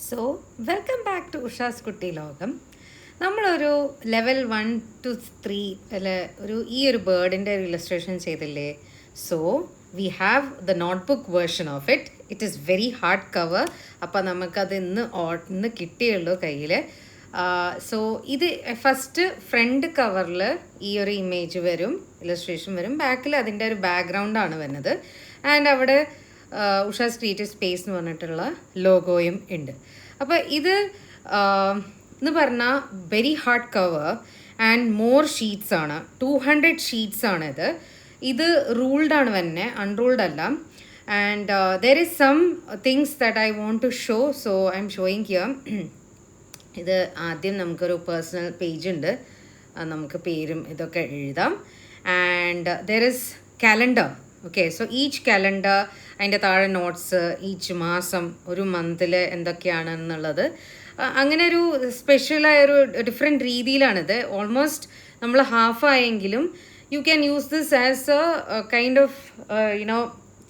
So welcome back to ഉഷാസ് കുട്ടി ലോകം. നമ്മളൊരു ലെവൽ 1 to 3 അല്ലെ ഈ ഒരു ബേർഡിൻ്റെ ഒരു ഇല്ലസ്ട്രേഷൻ ചെയ്തില്ലേ. So we have the notebook version of it. It is very hard cover. അപ്പം നമുക്കത് ഇന്ന് കിട്ടിയുള്ളൂ കയ്യിൽ. സോ ഇത് ഫസ്റ്റ് ഫ്രണ്ട് കവറിൽ ഈ ഒരു ഇമേജ് വരും, ഇല്ലസ്ട്രേഷൻ വരും. ബാക്കിൽ അതിൻ്റെ ഒരു ബാക്ക്ഗ്രൗണ്ടാണ് വരുന്നത്. ആൻഡ് അവിടെ ഉഷാസ് ക്രിയേറ്റീവ് സ്പേസ് എന്ന് പറഞ്ഞിട്ടുള്ള ലോഗോയും ഉണ്ട്. അപ്പോൾ ഇത് എന്ന് പറഞ്ഞാൽ very hard cover and more sheets ആണ്. 200 ഷീറ്റ്സ് ആണ് ഇത് റൂൾഡ് ആണ് തന്നെ, അൺറൂൾഡ് അല്ല. And there is some things that I want to show. So I am showing here. ഇത് ആദ്യം നമുക്കൊരു പേഴ്സണൽ പേജ് ഉണ്ട്, നമുക്ക് പേരും ഇതൊക്കെ എഴുതാം. And there is calendar. Okay, so each calendar, അതിൻ്റെ താഴെ നോട്ട്സ്, ഈച്ച് മാസം, ഒരു മന്തിൽ എന്തൊക്കെയാണെന്നുള്ളത്, അങ്ങനെ ഒരു സ്പെഷ്യലായൊരു ഡിഫറെൻറ്റ് രീതിയിലാണിത്. ഓൾമോസ്റ്റ് നമ്മൾ ഹാഫ് ആയെങ്കിലും you can use this as a kind of you know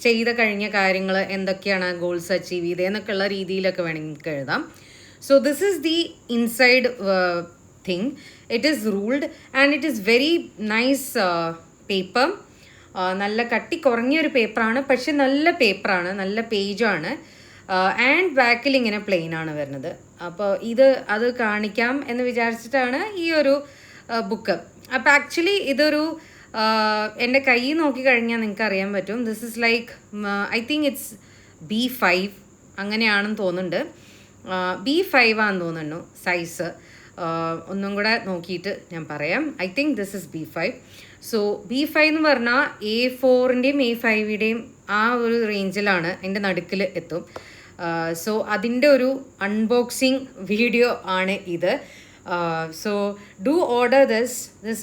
ചെയ്ത കഴിഞ്ഞ കാര്യങ്ങൾ എന്തൊക്കെയാണ്, ഗോൾസ് അച്ചീവ് ചെയ്തതെന്നൊക്കെയുള്ള രീതിയിലൊക്കെ വേണമെങ്കിൽ എഴുതാം. So this is the inside thing. It is ruled and it is very nice paper. നല്ല കട്ടി കുറഞ്ഞൊരു പേപ്പറാണ്, പക്ഷെ നല്ല പേപ്പറാണ്, നല്ല പേജാണ്. ആൻഡ് ബാക്കിൽ ഇങ്ങനെ പ്ലെയിൻ ആണ് വരുന്നത്. അപ്പോൾ അത് കാണിക്കാം എന്ന് വിചാരിച്ചിട്ടാണ് ഈ ഒരു ബുക്ക്. അപ്പോൾ ആക്ച്വലി ഇതൊരു എൻ്റെ കൈ നോക്കിക്കഴിഞ്ഞാൽ നിങ്ങൾക്ക് അറിയാൻ പറ്റും. This is like I think it's B5 അങ്ങനെയാണെന്ന് തോന്നുന്നുണ്ട്. B5 ആണെന്ന് തോന്നുന്നു സൈസ്. ഒന്നും കൂടെ നോക്കിയിട്ട് ഞാൻ പറയാം. I think this is B5. So B5 എന്ന് പറഞ്ഞാൽ A4ൻ്റെയും A5യുടെയും ആ ഒരു റേഞ്ചിലാണ്, അതിൻ്റെ നടുക്കിൽ എത്തും. സോ അതിൻ്റെ ഒരു അൺബോക്സിങ് വീഡിയോ ആണ് ഇത്. So do order this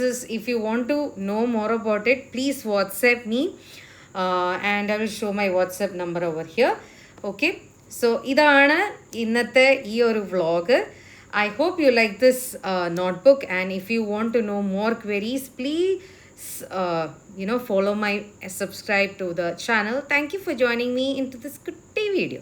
is, if you want to know more about it, please WhatsApp me and I will show my WhatsApp number over here. Okay, so ഇതാണ് ഇന്നത്തെ ഈ ഒരു vlog. I hope you like this notebook and if you want to know more queries, please follow my subscribe to the channel. Thank you for joining me into this good video.